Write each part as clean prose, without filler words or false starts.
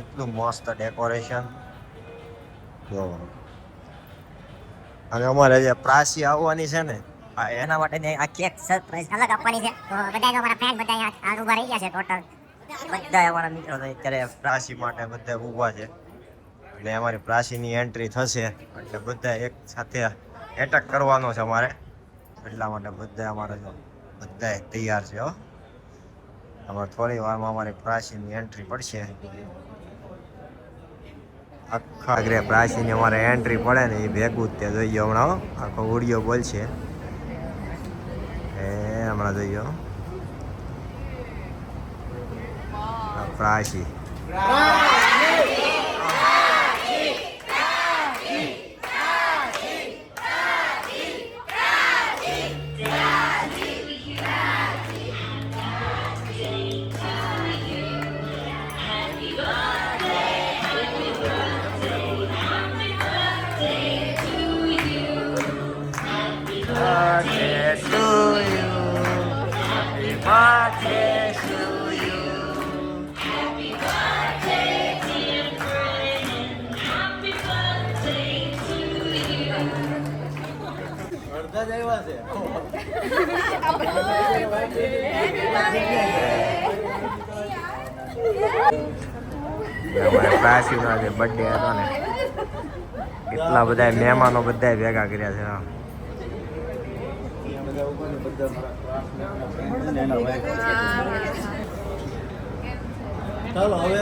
કેટલું મસ્ત ડેકોરેશન જો. અને અમારે જે પ્રાસી આવવાની છે ને એના માટે આ કેક સરપ્રાઈઝ અલગ આપવાની છે. તો બધા અમારા ફ્રેન્ડ બધા આ ઉભા રહી ગયા છે. ટોટલ બધા અમારા મિત્રો અત્યારે પ્રાસી માટે બધા ઊભા છે. એટલે અમારી પ્રાસીની એન્ટ્રી થશે એટલે બધા એક સાથે એટેક કરવાનો છે અમારે. એટલા માટે બધા અમારે બધા તૈયાર છે. અમારે થોડી વારમાં અમારી પ્રાસીની એન્ટ્રી પડશે. આખા ગ્રે પ્રાચીની અમારે એન્ટ્રી પડે ને એ ભેગું જ તે જોઈએ હમણાં આખો ઓડિયો બોલશે એ હમણાં જોઈએ પ્રાચી પ્રાચીનો જે બર્થડે હતો ને એટલા બધા મહેમાનો બધા ભેગા કર્યા છે. ચાલો હવે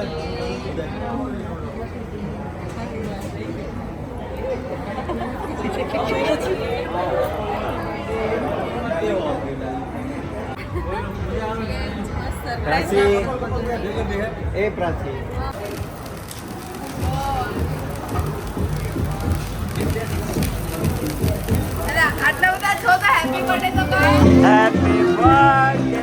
પ્રાચી એ પ્રાચી આટલા બધા છો તો હેપી બર્થડે તો કહો. હેપી બર્થડે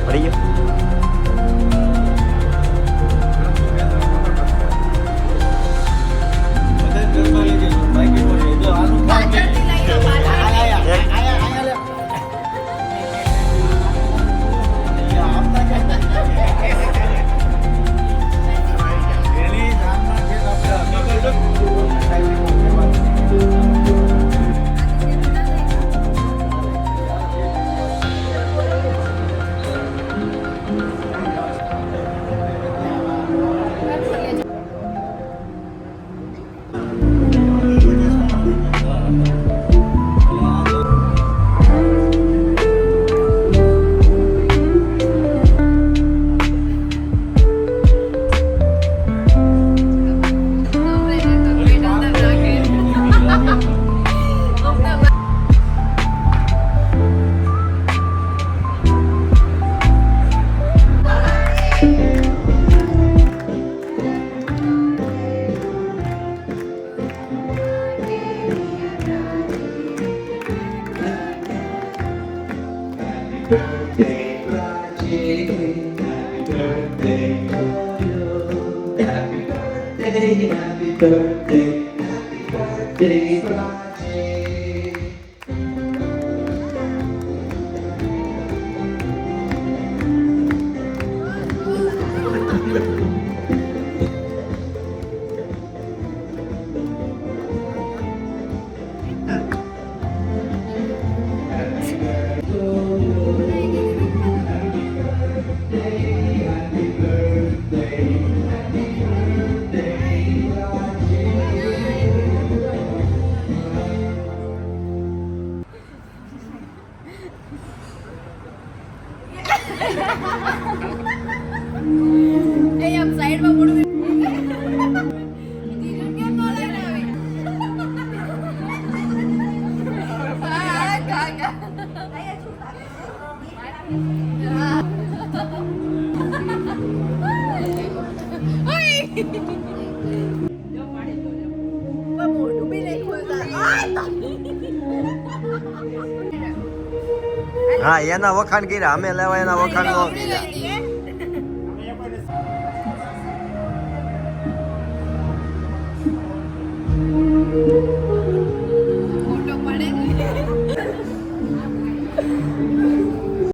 પડી ગયો. એ આમ સાઈડમાં મોડું જીજુ કેમ ન લઈને આવી હા કાકા મોઢું બી નહીં ખોલતા હા એના વખાણ કર્યા અમે લેવા એના વખાણ ન કર્યા